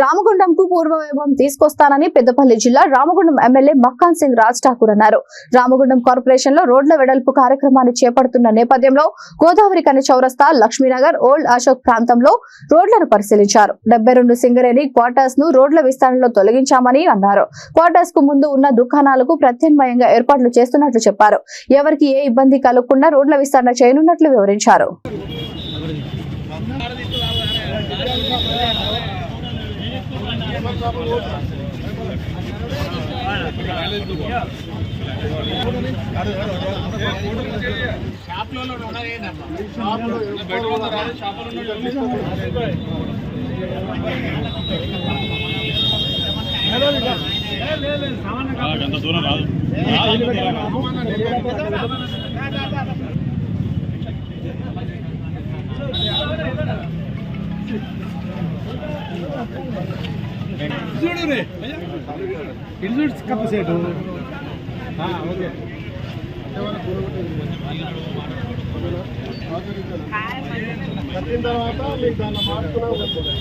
రామగుండంకు పూర్వవైభవం తీసుకొస్తానని పెద్దపల్లి జిల్లా రామగుండం ఎమ్మెల్యే మక్కాన్ సింగ్ రాజ్ ఠాకూర్ అన్నారు. రామగుండం కార్పొరేషన్ లో రోడ్ల వెడల్పు కార్యక్రమాన్ని చేపడుతున్న నేపథ్యంలో గోదావరి కని చౌరస్తా, లక్ష్మీనగర్, ఓల్డ్ అశోక్ ప్రాంతంలో రోడ్లను పరిశీలించారు. 72 సింగరేణి క్వార్టర్స్ ను రోడ్ల విస్తరణలో తొలగించామని అన్నారు. క్వార్టర్స్ కు ముందు ఉన్న దుకాణాలకు ప్రత్యామ్నాయంగా ఏర్పాట్లు చేస్తున్నట్లు చెప్పారు. ఎవరికి ఏ ఇబ్బంది కలగకుండా రోడ్ల విస్తరణ చేయనున్నట్లు వివరించారు. కట్టిన తర్వాత మీకు దాన్ని మార్చుకున్నా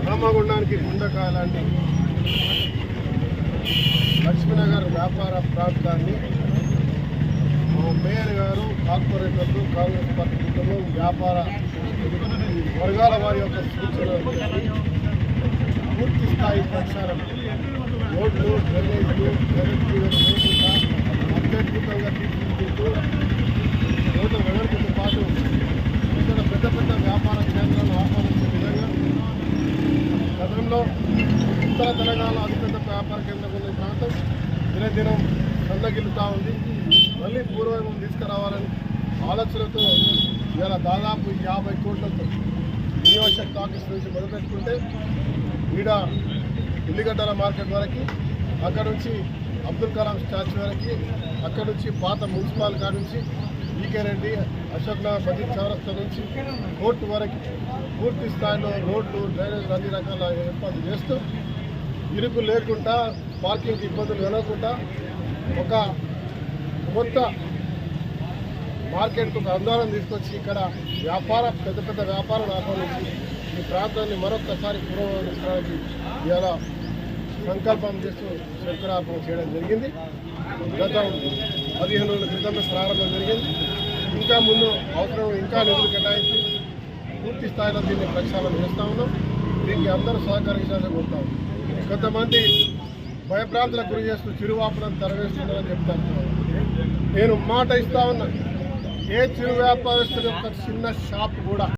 రామగుండానికి ముందకాలాన్ని లక్ష్మీనగర్ వ్యాపార ప్రాంతాన్ని మేయర్ గారు, కార్పొరేటర్లు, కాంగ్రెస్ పార్టీలో వ్యాపార వర్గాల వారి యొక్క సూచనలు పూర్తి స్థాయి ప్రచారం రోడ్లు, డ్రైనేజీలు, లేకుండా అత్యద్భుతంగా తీర్చిదిద్దుతూ రోడ్ల వెడల్పుతో పాటు ఇక్కడ పెద్ద పెద్ద వ్యాపార కేంద్రాలను ఆహ్వానించే విధంగా గతంలో ఉత్తర తెలంగాణ అతిపెద్ద వ్యాపార కేంద్రం ఉన్న ప్రాంతం దినదినం సన్నగిల్లుతూ ఉంది. మళ్ళీ పూర్వవైభవం తీసుకురావాలని ఆలోచనతో ఇవాళ దాదాపు 50 కోట్లతో యూనివర్సిటీ ఆఫీస్ నుంచి మొదలుపెట్టుకుంటే ఈడ ఉల్లిగడ్డల మార్కెట్ వరకు, అక్కడ నుంచి అబ్దుల్ కలాం స్టాచ్యూ వరకు, అక్కడ నుంచి పాత మున్సిపల్ కాడ నుంచి ఈకే రెడ్డి, అశోక్ నగర్, మజీద్ చౌరస్తా నుంచి కోర్టు వరకు పూర్తి స్థాయిలో రోడ్లు, డ్రైనేజీలు అన్ని రకాల ఏర్పాటు చేస్తూ ఇరుకు లేకుండా, పార్కింగ్ ఇబ్బందులు కలగకుండా ఒక కొత్త మార్కెట్కు ఒక ఆందోళన తీసుకొచ్చి ఇక్కడ పెద్ద పెద్ద వ్యాపారాలు ఆహ్వానించి ఈ ప్రాంతాన్ని మరొకసారి పునరుద్ధరించడానికి ఇవాళ సంకల్పం చేస్తూ శంకురార్పణ చేయడం జరిగింది. గత 15 రోజుల క్రితమే ప్రారంభం జరిగింది. ఇంకా ముందు అవసరం ఇంకా నిధులు కేటాయించి పూర్తి స్థాయిలో దీన్ని ప్రక్షాళన చేస్తూ ఉన్నాం. దీనికి అందరూ సహకరించాలని కోరుతాం. కొంతమంది భయభ్రాంతులకు గురి చేస్తూ చిరువాపులను తరవేస్తున్నారని చెప్తాను. నేను మాట ఇస్తా ఉన్నా, ఏ చిరు వ్యాపారస్తుల యొక్క చిన్న షాప్ కూడా